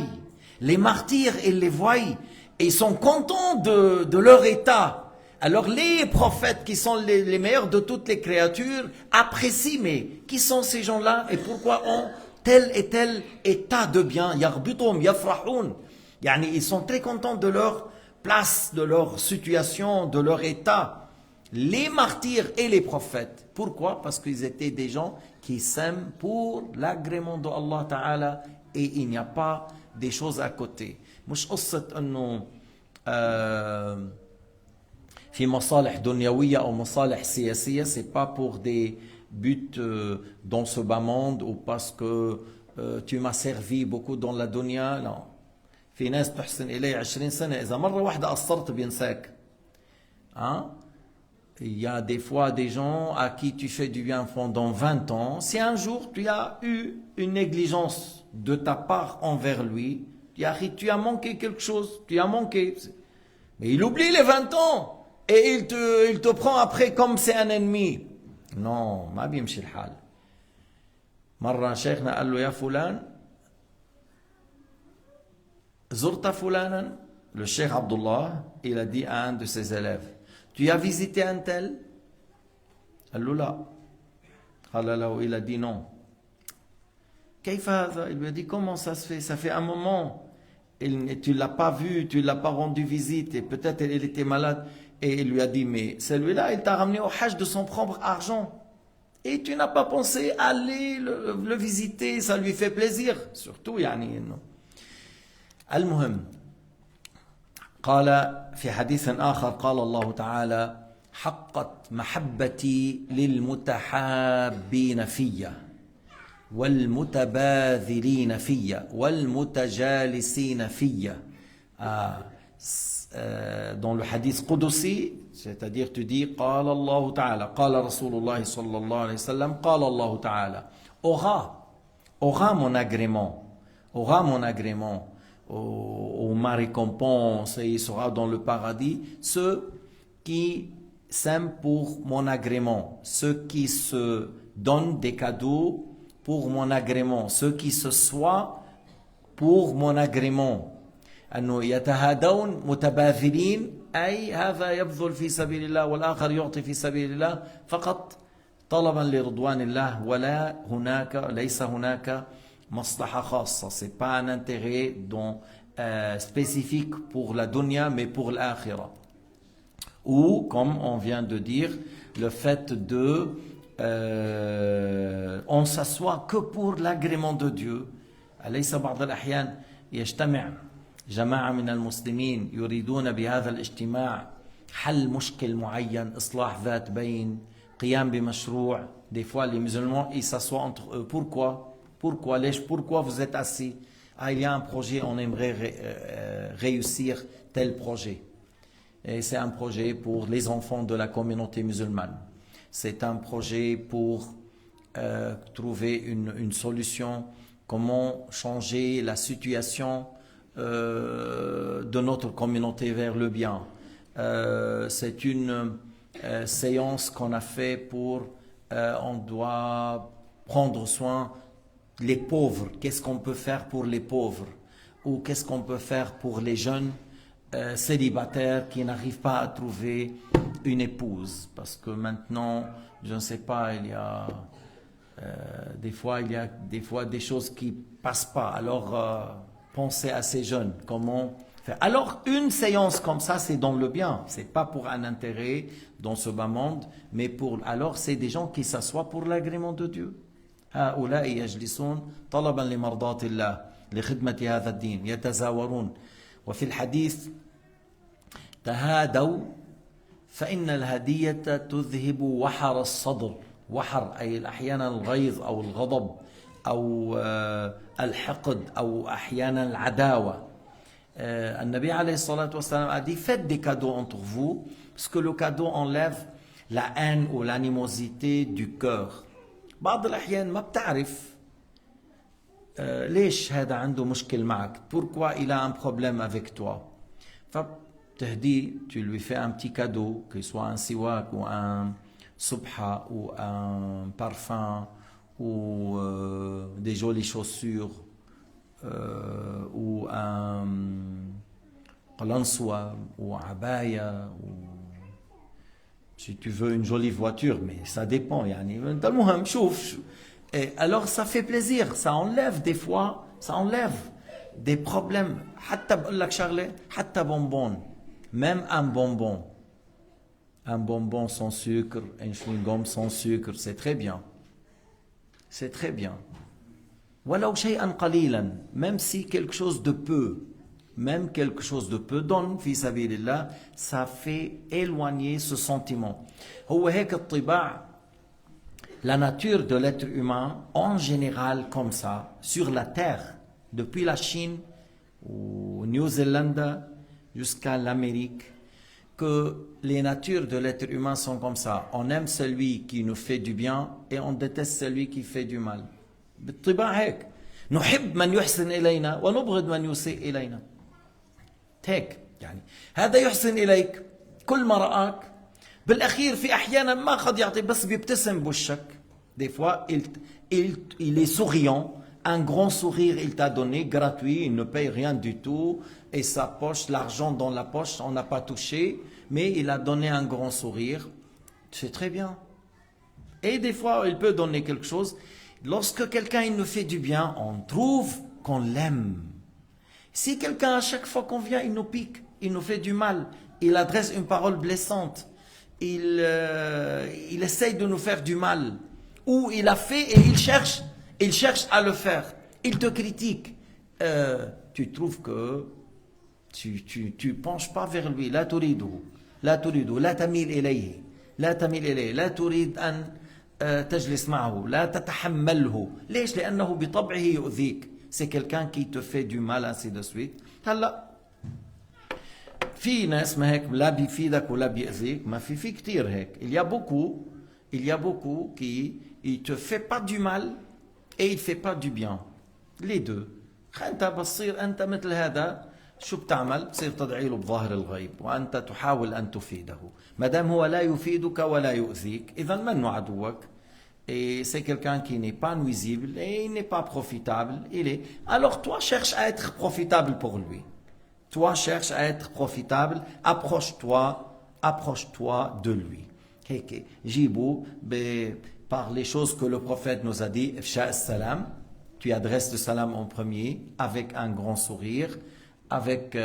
les martyrs, ils les voient, et ils sont contents de leur état. Alors les prophètes qui sont les meilleurs de toutes les créatures apprécient, mais qui sont ces gens-là et pourquoi ont tel et tel état de bien? Yarbitum, yafrahoun. Yani, ils sont très contents de leur place, de leur situation, de leur état. Les martyrs et les prophètes. Pourquoi? Parce qu'ils étaient des gens qui s'aiment pour l'agrément de Allah Ta'ala et il n'y a pas des choses à côté. مش قصة انه في مصالح دنيوية أو مصالح سياسية, c'est pas pour des buts dans ce bas monde ou parce que tu m'as servi beaucoup dans la dunya. Non. في ناس تحسن إليه 20 سنة إذا مرة واحدة قصرت بينساك. Hein? Il y a des fois des gens à qui tu fais du bien pendant 20 ans. Si un jour tu as eu une négligence de ta part envers lui, tu as manqué quelque chose, tu as manqué. Mais il oublie les 20 ans et il te prend après comme c'est un ennemi. Non, ما بيمشي الحال. مرة شيخنا قال له يا فلان زرت فلانا. Le cheikh Abdullah, il a dit à un de ses élèves, tu as visité un tel? قال له لا. قال له, il a dit non. كيف هذا? Il lui a dit comment ça se fait? Ça fait un moment. Et tu ne l'as pas vu, tu ne l'as pas rendu visite et peut-être elle était malade. Et il lui a dit, mais celui-là, il t'a ramené au hajj de son propre argent. Et tu n'as pas pensé aller le visiter, ça lui fait plaisir. Surtout, يعني إنه. المهم قال في حديث آخر قال الله تعالى حقت محبتي للمتحابين فيّ والمتباذلين فيّ والمتجالسين فيّ. Dans le hadith Qudusi, c'est-à-dire tu dis قال الله تعالى قال رسول الله صلى الله عليه وسلم قال الله تعالى aura mon agrément, ou ma récompense, et il sera dans le paradis ceux qui s'aiment pour mon agrément, ceux qui se donnent des cadeaux pour mon agrément, ceux qui se soient pour mon agrément. أنه يتهادون متباذلين أي هذا يبذل في سبيل الله والآخر يعطي في سبيل الله فقط طلبا لرضوان الله ولا ليس هناك مصلحة خاصة. C'est pas un intérêt spécifique pour la dunya mais pour l'akhira. Ou comme on vient de dire, le fait de on s'assoit que pour l'agrément de Dieu. أليس بعض الأحيان يجتمع جماعة من المسلمين يريدون بهذا الاجتماع حل مشكل معين، إصلاح ذات بين، قيام بمشروع. Des fois les musulmans ils s'assoient entre eux. Pourquoi vous êtes assis? Ah, il y a un projet, on aimerait réussir tel projet. Et c'est un projet pour les enfants de la communauté musulmane. C'est un projet pour trouver une solution, comment changer la situation de notre communauté vers le bien. C'est une séance qu'on a fait pour on doit prendre soin les pauvres. Qu'est-ce qu'on peut faire pour les pauvres? Ou qu'est-ce qu'on peut faire pour les jeunes célibataires qui n'arrivent pas à trouver une épouse? Parce que maintenant, je ne sais pas, il y a des fois des choses qui passent pas. Alors pensez à ces jeunes, comment faire. Alors une séance comme ça, c'est dans le bien, c'est pas pour un intérêt dans ce bas monde, mais alors c'est des gens qui s'assoient pour l'agrément de Dieu. هؤلاء يجلسون طلبا لمرضات الله لخدمة هذا الدين يتزاورون. وفي الحديث تهادوا فإن الهدية تذهب وحر الصدر. وحر أي أحيانا الغيظ أو الغضب أو الحقد أو أحيانا العداوة. النبي عليه الصلاة والسلام a dit faites des cadeaux entre vous parce que le cadeau enlève la haine ou l'animosité du cœur. بعض الأحيان ما بتعرف ليش هذا عنده مشكل معك. Pourquoi il a un problème avec toi. فبتهديه, tu lui fais un petit cadeau, que ce soit un siwak ou un subha ou un parfum ou des jolies chaussures ou un qalansoua ou abaya ou si tu veux une jolie voiture, mais ça dépend. Et alors ça fait plaisir, ça enlève des fois, ça enlève des problèmes. حتى bonbon, même un bonbon sans sucre, un chewing-gum sans sucre, c'est très bien. C'est très bien. ولو شيئا قليلا, même si quelque chose de peu, donne في سبيل الله, ça fait éloigner ce sentiment. هو هيك الطباع la nature de l'être humain, en général comme ça, sur la Terre, depuis la Chine, au New-Zélande, jusqu'à l'Amérique, que les natures de l'être humain sont comme ça. On aime celui qui nous fait du bien et on déteste celui qui fait du mal. بالطباع هيك. نحب من يحسن إلينا ونبغض من يسيء إلينا. هيك يعني هذا يحسن إليك كل ما رآك بالأخير في أحيانا ما قد يعطي بس بيبتسم بوشك. Des fois, il est souriant. Un grand sourire, il t'a donné, gratuit, il ne paye rien du tout. Et sa poche, l'argent dans la poche, on n'a pas touché. Mais il a donné un grand sourire. C'est très bien. Et des fois, il peut donner quelque chose. Lorsque quelqu'un il nous fait du bien, on trouve qu'on l'aime. Si quelqu'un, à chaque fois qu'on vient, il nous pique, il nous fait du mal, il adresse une parole blessante, il essaye de nous faire du mal, ou il a fait et il cherche à le faire, il te critique, tu trouves que tu penches pas vers lui, لا تريده لا تريده لا تميل إليه لا تميل إليه لا تريد أن تجلس معه لا تتحمله ليش؟ لأنه بطبعه يؤذيك. C'est quelqu'un qui te fait du mal, ainsi de suite. هلا في ناس ما هيك لا بيفيدك ولا بيأذيك، ما في كتير هيك. Il y a beaucoup qui il te fait pas du mal et il fait pas du bien. Les deux. انت بتصير انت مثل هذا شو بتعمل؟ بتصير تدعي له بظاهر الغيب وانت تحاول ان تفيده. ما دام هو لا يفيدك ولا يؤذيك اذا منه عدوك. Et c'est quelqu'un qui n'est pas nuisible et il n'est pas profitable. Alors toi cherche à être profitable pour lui. Toi cherche à être profitable. Approche-toi de lui. Jibou, par les choses que le prophète nous a dit, Ifsha salam, tu adresses le salam en premier avec un grand sourire, avec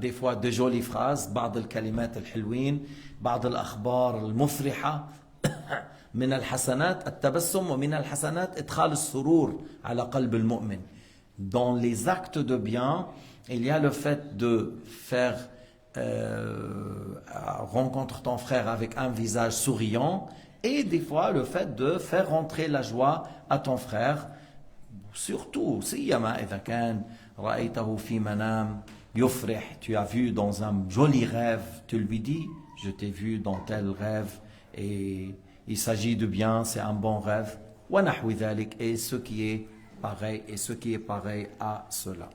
des fois de jolies phrases, بعض الكلمات الحلوين, بعض الأخبار المفرحة. من الحسنات التبسم ومن الحسنات إدخال السرور على قلب المؤمن. Dans les actes de bien, il y a le fait de faire rencontre ton frère avec un visage souriant et des fois le fait de faire rentrer la joie à ton frère. Surtout, سيما إذا كان رأيته في منام يفرح, tu as vu dans un joli rêve, tu lui dis, je t'ai vu dans tel rêve et il s'agit de bien, c'est un bon rêve. وَنَحْوِ ذَلِكَ, et ce qui est pareil à cela.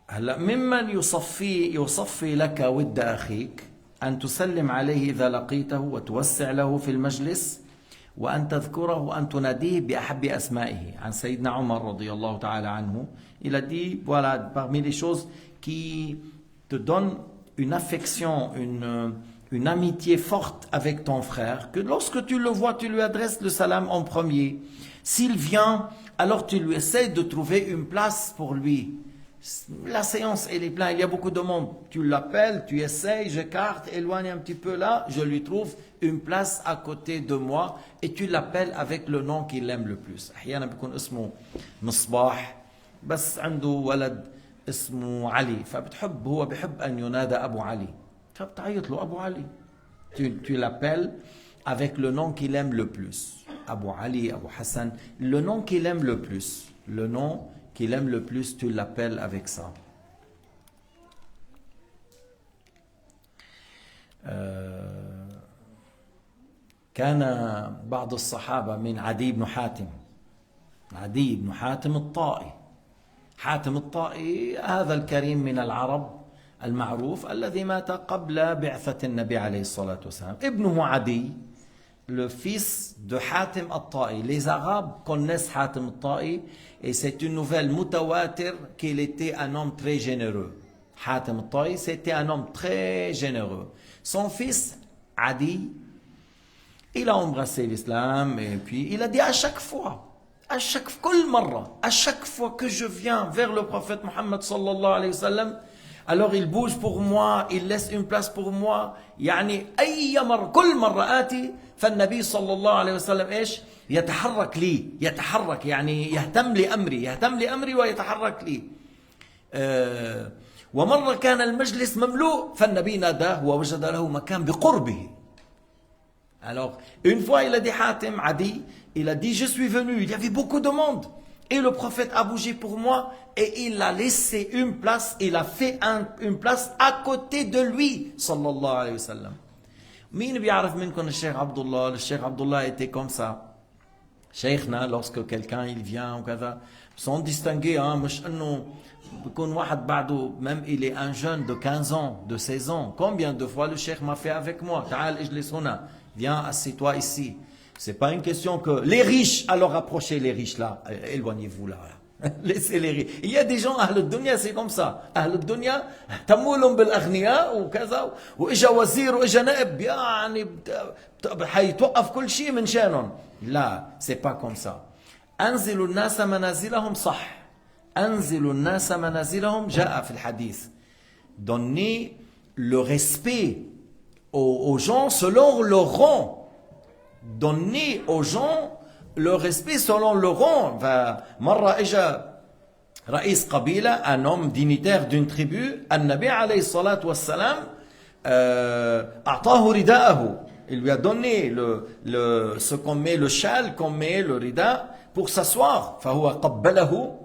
هلا ممن يصفي لك ود أخيك أن تسلم عليه إذا لقيته وتوسع له في المجلس وأن تذكره وأن تناديه بأحب أسمائه. عن سيدنا عمر رضي الله تعالى عنه, il a dit, voilà, parmi les choses qui te donnent une affection, une amitié forte avec ton frère, que lorsque tu le vois, tu lui adresses le salam en premier. S'il vient, alors tu lui essaies de trouver une place pour lui. La séance, elle est pleine, il y a beaucoup de monde. Tu l'appelles, tu essayes, j'écarte, éloigne un petit peu là, je lui trouve une place à côté de moi et tu l'appelles avec le nom qu'il aime le plus. أحيانا بيكون اسمه مصباح بس عنده ولد اسمه علي, هو بحب أن ينادى أبو علي, فبتعيط له أبو علي. Tu l'appelles avec le nom qu'il aime le plus. Abu Ali, Abu Hassan, le nom qu'il aime le plus. Le nom qu'il aime le plus, tu l'appelles avec ça. كان بعض الصحابة من عدي بن حاتم الطائي. حاتم الطائي هذا الكريم من العرب المعروف الذي مات قبل بعثة النبي عليه الصلاة والسلام. ابنه عدي, le fils de Hatim al-Ta'i. Les Arabes connaissent Hatim al-Ta'i et c'est une nouvelle mutawatir qu'il était un homme très généreux. Hatim al-Ta'i, c'était un homme très généreux. Son fils, Adi, il a embrassé l'islam et puis il a dit à chaque fois que je viens vers le prophète Mohammed sallallahu alayhi wa sallam, alors il bouge pour moi, il laisse une place pour moi. يعني كل مرة آتي فالنبي صلى الله عليه وسلم إيش يتحرك لي, يعني يهتم لأمري ويتحرك لي. ومرة كان المجلس مملوء فالنبي ناداه ووجد له مكان بقربه. Alors, une fois, il a dit Hatim, Adi, il a dit, je suis venu, il y avait beaucoup de monde. Et le prophète a bougé pour moi et il a laissé une place, il a fait une place à côté de lui, sallallahu alayhi wa sallam. مين بيعرف منكم الشيخ عبد الله؟ الشيخ عبد الله était comme ça. شيخنا, lorsque quelqu'un il vient ou كذا, sont distingués, hein, مش انه بيكون واحد بعده, même il est un jeune de 15 ans, de 16 ans. Combien de fois le cheikh m'a fait avec moi, تعال اجلس هنا, viens assieds-toi ici. C'est pas une question que les riches, alors approchez les riches là, éloignez-vous là. Laissez les riches. Il y a des gens, أهل الدنيا c'est comme ça. أهل الدنيا تمولهم بالأغنياء وكذا, وإجا وزير وإجا نائب, يعني حيتوقف كل شيء من شانهم. لا, c'est pas comme ça. أنزلوا الناس منازلهم, صح. أنزلوا الناس منازلهم, جاء في الحديث. Donnez le respect aux gens selon leur rang. Donner aux gens le respect selon le rang. مرة إجا رئيس قبيلة, un homme dignitaire d'une tribu, النبي عليه الصلاة والسلام أعطاه رداءه. Il lui a donné ce qu'on met, le châle qu'on met, le rida, pour s'asseoir. فهو قبله,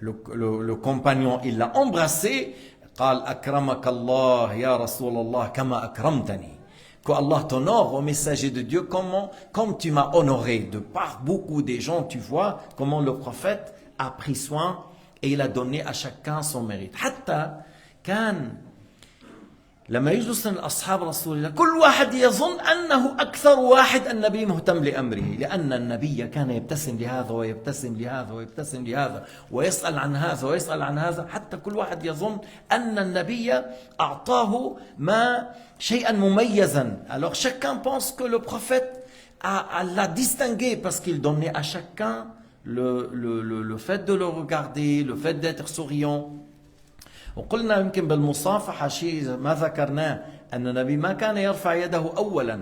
le compagnon, il l'a embrassé. قال أكرمك الله يا رسول الله كما أكرمتني. Que Allah t'honore au messager de Dieu comme tu m'as honoré. De par beaucoup des gens, tu vois comment le prophète a pris soin et il a donné à chacun son mérite. حتى كان لما يجلس أصحاب رسول الله كل واحد يظن أنه أكثر واحد النبي مهتم لأمره, لأن النبي كان يبتسم لهذا ويبتسم لهذا ويبتسم لهذا ويسأل عن هذا ويسأل عن هذا, حتى كل واحد يظن أن النبي أعطاه شيئا مميزا. Alors chacun pense que le prophète l'a distingué parce qu'il donnait à chacun le fait de le regarder, le fait d'être souriant. وقلنا يمكن بالمصافحة شيء ما ذكرناه, أن النبي ما كان يرفع يده أولا.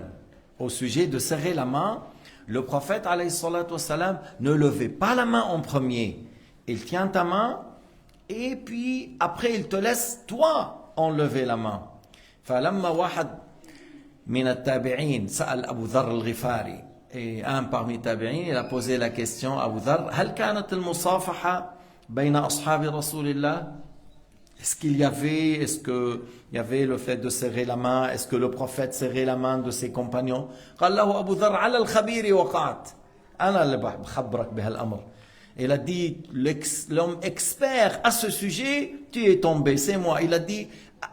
Au sujet de serrer la main, le prophète alayhi salatu wassalam ne levait pas la main en premier. Il tient ta main et puis après il te laisse toi enlever la main. فلما واحد من التابعين سأل أبو ذر الغفاري, et un parmi les tabi'in, il a posé la question à Abu Dharr, هل كانت المصافحة بين أصحاب رسول الله? Est-ce qu'il y avait le fait de serrer la main? Est-ce que le prophète serrait la main de ses compagnons? قال له أبو ذر على الخبير وقعت, أنا اللي بخبرك بهالأمر. Il a dit, l'homme expert à ce sujet, tu es tombé, c'est moi. Il a dit,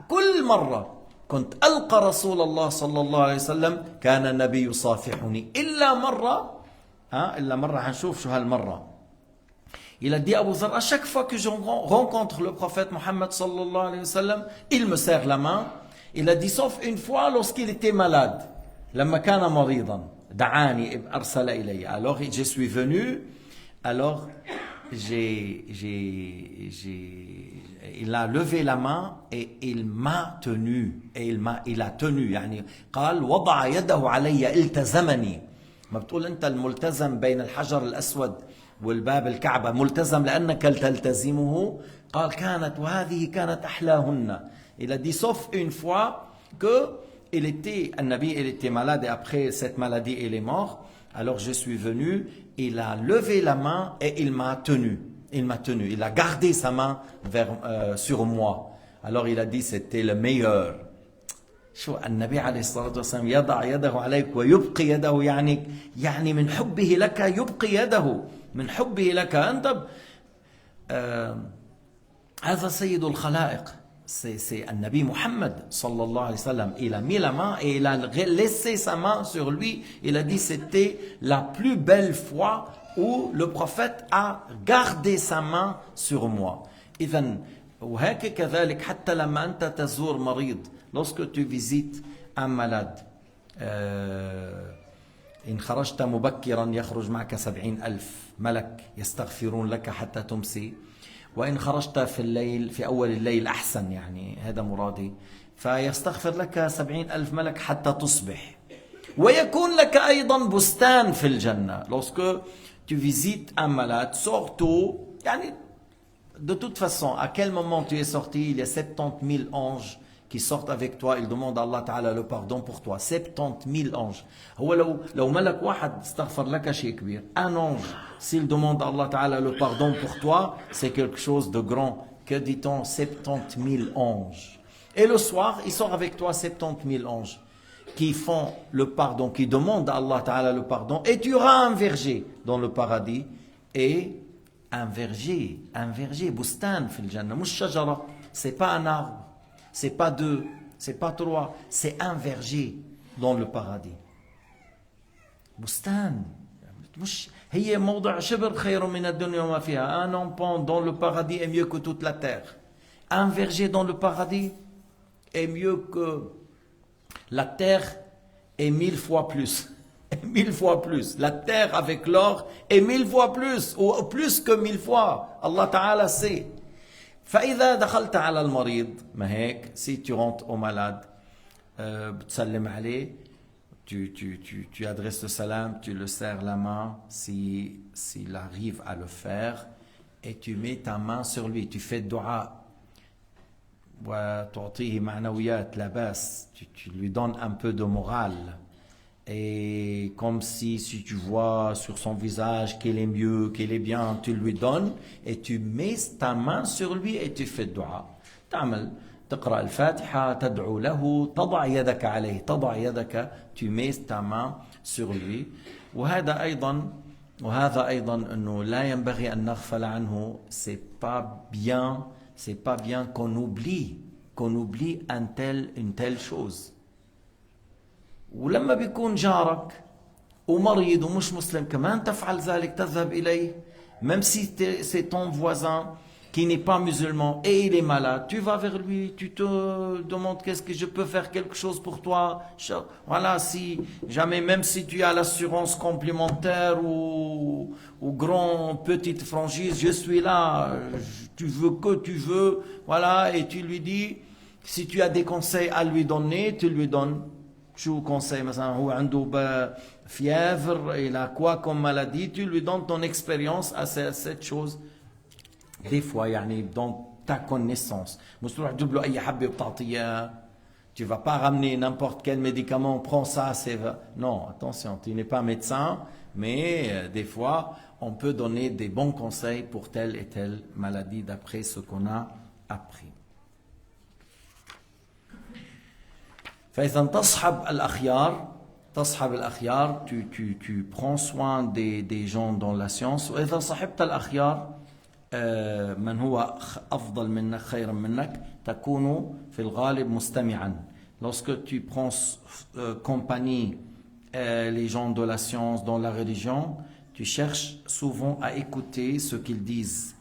كل مرة كنت ألقى رسول الله صلى الله عليه وسلم كان النبي يصافحني إلا مرة حنشوف شو هالمرة. Il a dit à Abu Dharr, à chaque fois que je rencontre le prophète Mohammed sallallahu alayhi wa sallam, il me serre la main. Il a dit, sauf une fois lorsqu'il était malade. لما كان مريضا دعاني أرسل إلي. Alors je suis venu, alors il a levé la main et il m'a tenu. Et il a tenu. يعني قال وضع يده علي التزمني. ما بتقول أنت الملتزم بين الحجر الأسود والباب الكعبة ملتزم لأنك تلتزمه. قال كانت وهذه كانت أحلاهن. Il a dit sauf une fois que النبي il était malade et après cette maladie il est mort. Alors je suis venu, il a levé la main et il m'a tenu. Il a gardé sa main sur moi. Alors il a dit c'était le meilleur. شو النبي عليه الصلاة والسلام يضع يده عليك ويبقي يده, يعني من حبه لك يبقي يده, من حبه لك أنت. هذا سيد الخلائق, c'est النبي محمد صلى الله عليه وسلم. Il a mis la main et il a laissé sa main sur lui. Il a dit c'était la plus belle fois où le prophète a gardé sa main sur moi. إذن وهيك كذلك حتى لما أنت تزور مريض, lorsque tu visites un malade, إن خرجت مبكرا يخرج معك 70,000 ملك يستغفرون لك حتى تمسي, وإن خرجت في الليل في أول الليل أحسن, يعني هذا مرادي, فيستغفر لك 70,000 ملك حتى تصبح. ويكون لك أيضا بستان في الجنة. Lorsque tu visites un malade, sors tôt, يعني de toute façon, à quel moment tu es sorti, il y a 70 000 anges qui sortent avec toi, ils demandent à Allah Ta'ala le pardon pour toi. 70 000 anges. هو لو ملك واحد استغفر لك شيء كبير. Un ange, s'il demande à Allah Ta'ala le pardon pour toi, c'est quelque chose de grand. Que dit-on? 70 000 anges. Et le soir, il sort avec toi 70 000 anges qui font le pardon, qui demandent à Allah Ta'ala le pardon. Et tu auras un verger dans le paradis. Et un verger, bustan fil jannah, mouch shajara, c'est pas un arbre, c'est pas deux, c'est pas trois, c'est un verger dans le paradis. Bustan, mouch, هي موضع شبر خير من الدنيا وما فيها. Un enfant dans le paradis est mieux que toute la terre. Un verger dans le paradis est mieux que la terre et 1000 fois plus. 1000 fois plus. La terre avec l'or est 1000 fois plus, ou plus que 1000 fois. Allah Ta'ala sait. فإذا دخلت على المريض, ما هيك, si tu rentres au malade, بتسلم عليه, tu adresses le salam, tu le serres la main, s'il arrive à le faire, et tu mets ta main sur lui, tu fais dua. وتعطيه معنويات, لا بأس, tu lui donnes un peu de morale. Et comme si tu vois sur son visage qu'il est mieux, qu'il est bien, tu lui donnes et tu mets ta main sur lui et tu fais dua. تعمل تقرأ الفاتحة, تدعو له, تضع يدك عليه, تضع يدك, tu mets ta main sur lui. وهذا أيضا أنه لا ينبغي أن نغفل عنه. C'est pas bien qu'on oublie une telle chose. ولما بيكون جارك ومريض ومش مسلم كمان تفعل ذلك, تذهب إليه, même si c'est ton voisin qui n'est pas musulman et il est malade, tu vas vers lui, tu te demandes qu'est-ce que je peux faire quelque chose pour toi. Voilà, si jamais, même si tu as l'assurance complémentaire ou grand petite franchise, je suis là, tu veux que tu veux, voilà, et tu lui dis, si tu as des conseils à lui donner, tu lui donnes. شو conseil, مثلا هو عنده fièvre, il a quoi comme maladie, tu lui donnes ton expérience à cette chose. Des fois, يعني dans ta connaissance. مش تروح تجيب له أي حبة وبتعطيه. Tu vas pas ramener n'importe quel médicament, prends ça, c'est... Non, attention, tu n'es pas médecin, mais des fois, on peut donner des bons conseils pour telle et telle maladie d'après ce qu'on a appris. فإذا تصحب الأخيار, tu prends soin des gens dans la science. وإذا صحبت الأخيار من هو أفضل منك خيرا منك تكون في الغالب مستمعا. Lorsque tu prends compagnie les gens de la science, dans la religion, tu cherches souvent à écouter ce qu'ils disent,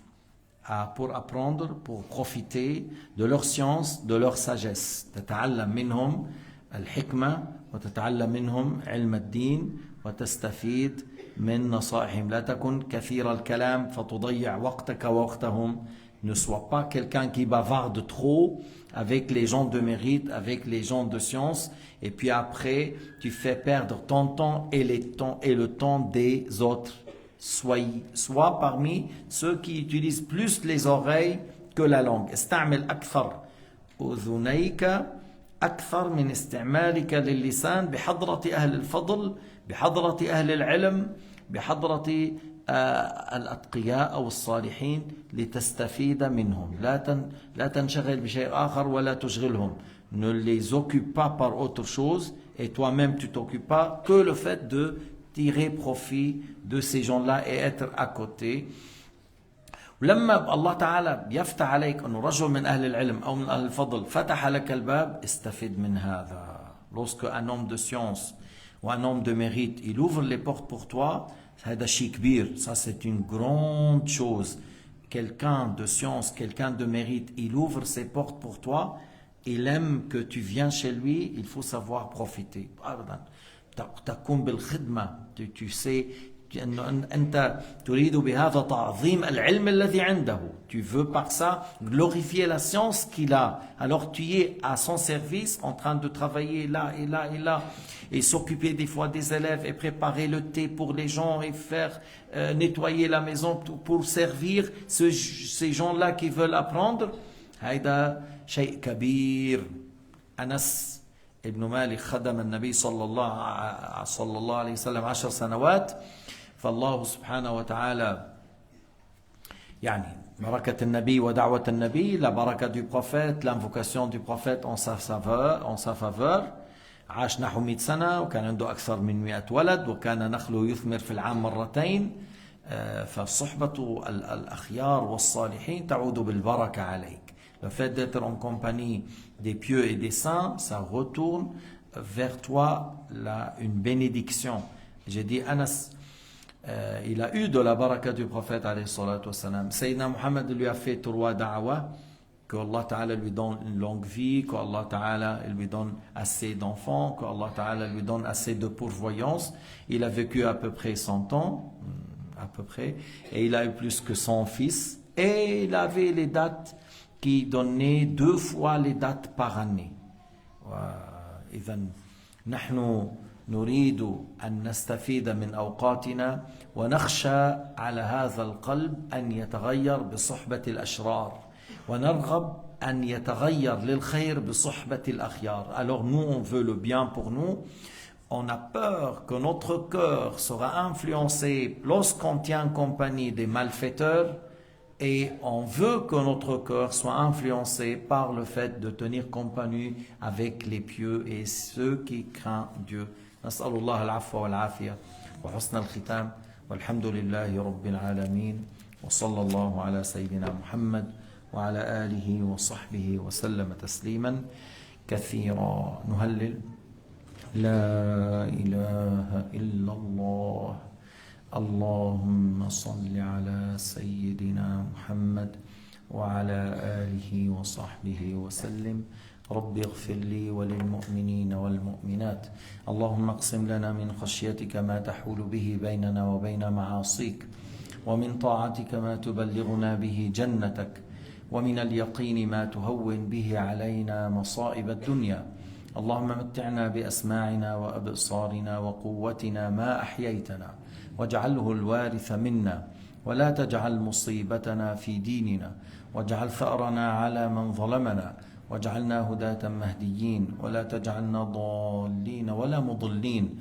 pour apprendre, pour profiter de leur science, de leur sagesse. تتعلم منهم الحكمة وتتعلم منهم علم الدين وتستفيد من نصائحهم. لا تكن كثير الكلام فتضيع وقتك ووقتهم. Ne sois pas quelqu'un qui bavarde trop avec les gens de mérite, avec les gens de science, et puis après tu fais perdre ton temps et le temps des autres. Sois parmi ceux qui utilisent plus les oreilles que la langue. استعمل أكثر أذنيك أكثر من استعمالك للسان بحضرة أهل الفضل, بحضرة أهل العلم, بحضرة الأتقياء أو الصالحين لتستفيد منهم. لا تنشغل بشيء آخر ولا تشغلهم. Ne les occupe pas par autre chose et toi-même tu t'occupes pas que le fait de tirer profit de ces gens-là et être à côté. ولما الله تعالى يفتح عليك أنه رجل من أهل العلم أو من أهل الفضل فتح لك الباب, استفد من هذا. Lorsque un homme de science ou un homme de mérite, il ouvre les portes pour toi, هذا شيء كبير, ça c'est une grande chose. Quelqu'un de science, quelqu'un de mérite, il ouvre ses portes pour toi, il aime que tu viens chez lui, il faut savoir profiter. تقوم بالخدمة, tu sais أنه أنت تريد بهذا تعظيم العلم الذي عنده. Tu veux par ça glorifier la science qu'il a. Alors tu es à son service en train de travailler là et là et là et s'occuper des fois des élèves et préparer le thé pour les gens et faire nettoyer la maison pour servir ces gens-là qui veulent apprendre. هذا شيء كبير. أنس ابن مالك خدم النبي صلى الله عليه وسلم 10 سنوات. فالله سبحانه وتعالى يعني بركة النبي ودعوة النبي, la baraka du prophète, l'invocation du prophète en sa faveur. عاش نحو 100 سنة وكان عنده أكثر من 100 ولد وكان نخله يثمر في العام مرتين. فصحبة الأخيار والصالحين تعود بالبركة عليك. Le fait d'être en compagnie des pieux et des saints, ça retourne vers toi une bénédiction. J'ai dit Anas, il a eu de la baraka du prophète alayhi salatu wassalam. Sayyidina Muhammad lui a fait 3 da'wa, que Allah Ta'ala lui donne une longue vie, que Allah Ta'ala lui donne assez d'enfants, que Allah Ta'ala lui donne assez de pourvoyance. Il a vécu à peu près 100 ans, à peu près, et il a eu plus que 100 fils, et il avait les dates qui donnaient 2 fois les dates par année. إذا نحن نريد أن نستفيد من أوقاتنا ونخشى على هذا القلب أن يتغير بصحبة الأشرار ونرغب أن يتغير للخير بصحبة الأخيار. Alors nous on veut le bien pour nous. On a peur que notre cœur sera influencé lorsqu'on tient en compagnie des malfaiteurs. Et on veut que notre cœur soit influencé par le fait de tenir compagnie avec les pieux et ceux qui craignent Dieu. نسأل الله العفو والعافية وحسن الختام والحمد لله رب العالمين وصلى الله على سيدنا محمد وعلى آله وصحبه وسلم تسليما كثيرا. نهلل لا إله إلا الله. اللهم صل على سيدنا محمد وعلى آله وصحبه وسلم. رب اغفر لي وللمؤمنين والمؤمنات. اللهم اقسم لنا من خشيتك ما تحول به بيننا وبين معاصيك ومن طاعتك ما تبلغنا به جنتك ومن اليقين ما تهون به علينا مصائب الدنيا. اللهم متعنا بأسماعنا وأبصارنا وقوتنا ما أحييتنا واجعله الوارث منا ولا تجعل مصيبتنا في ديننا واجعل ثأرنا على من ظلمنا واجعلنا هداة مهديين ولا تجعلنا ضالين ولا مضلين.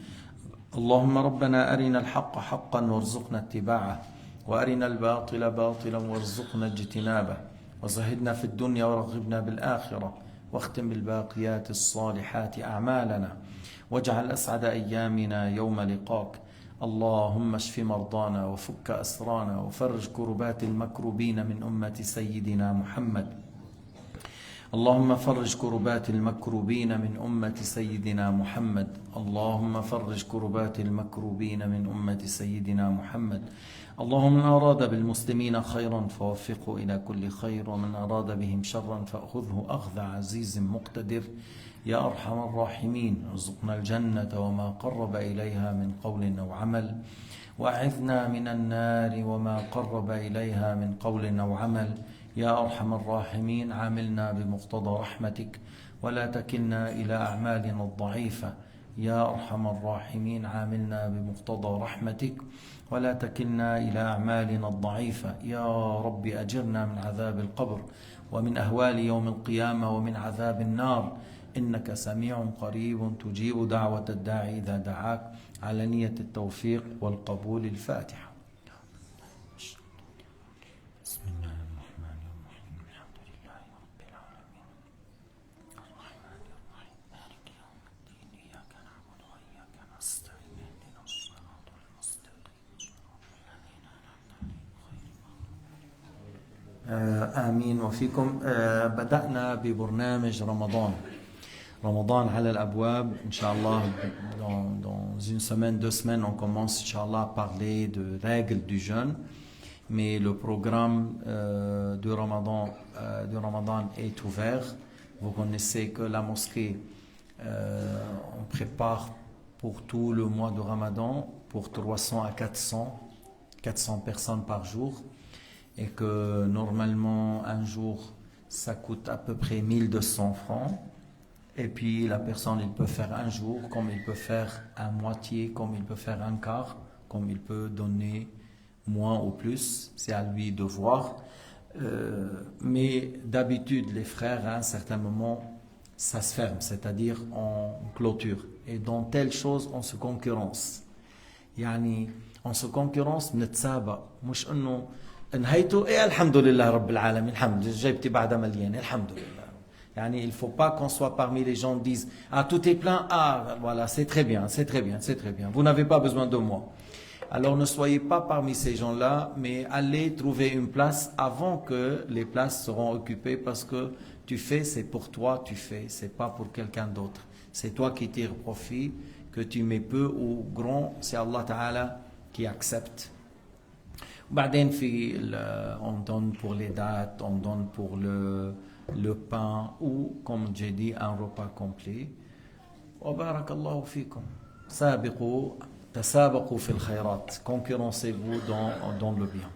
اللهم ربنا أرنا الحق حقا وارزقنا اتباعه وأرنا الباطل باطلا وارزقنا اجتنابه وزهدنا في الدنيا ورغبنا بالآخرة واختم بالباقيات الصالحات أعمالنا واجعل أسعد أيامنا يوم لقاك. اللهم اشف مرضانا وفك أسرانا وفرج كربات المكروبين من أمة سيدنا محمد. اللهم فرج كربات المكروبين من أمة سيدنا محمد. اللهم فرج كربات المكروبين من أمة سيدنا محمد. اللهم من أراد بالمسلمين خيرا فوفقه إلى كل خير ومن أراد بهم شرا فأخذه أخذ عزيز مقتدر يا أرحم الراحمين. ارزقنا الجنة وما قرب إليها من قول أو عمل وأعذنا من النار وما قرب إليها من قول أو عمل يا أرحم الراحمين. عاملنا بمقتضى رحمتك ولا تكلنا إلى أعمالنا الضعيفة يا أرحم الراحمين. عاملنا بمقتضى رحمتك ولا تكلنا إلى أعمالنا الضعيفة يا رب. أجرنا من عذاب القبر ومن أهوال يوم القيامة ومن عذاب النار إنك سميع قريب تجيب دعوة الداعي إذا دعاك. على نية التوفيق والقبول. الفاتحة. بسم الله الرحمن الرحيم. الحمد لله رب العالمين الرحمن الرحيم مالك يوم الدين إياك نعبد وإياك نستعين اهدنا الصراط المستقيم الذين أنعمت عليهم. آمين وفيكم. بدأنا ببرنامج رمضان على الأبواب. Inch'Allah, dans une semaine, 2 semaines, on commence, Inch'Allah, à parler de règles du jeûne. Mais le programme du Ramadan est ouvert. Vous connaissez que la mosquée, on prépare pour tout le mois de Ramadan pour 300 à 400 personnes par jour et que normalement un jour ça coûte à peu près 1200 francs. Et puis la personne, il peut faire un jour, comme il peut faire un moitié, comme il peut faire un quart, comme il peut donner moins ou plus. C'est à lui de voir. Mais d'habitude, les frères, à un certain moment, ça se ferme, c'est-à-dire on clôture. Et dans telle chose, on se concurrence. يعني on se concurrence بنتسابق مش انه انهيته ايه الحمد لله رب العالمين الحمد لله جيبتي بعدها مليان الحمد لله. يعني il faut pas qu'on soit parmi les gens qui disent ah tout est plein, ah voilà c'est très bien, c'est très bien, c'est très bien, vous n'avez pas besoin de moi. Alors ne soyez pas parmi ces gens-là, mais allez trouver une place avant que les places seront occupées, parce que tu fais, c'est pour toi, tu fais, c'est pas pour quelqu'un d'autre. C'est toi qui tires profit, que tu mets peu ou grand, c'est Allah Ta'ala qui accepte. بعدين on donne pour les dates, on donne pour le pain ou, comme j'ai dit, un repas complet. وبارك الله فيكم. سابقوا تسابقوا في الخيرات. Concurrencez-vous dans le bien.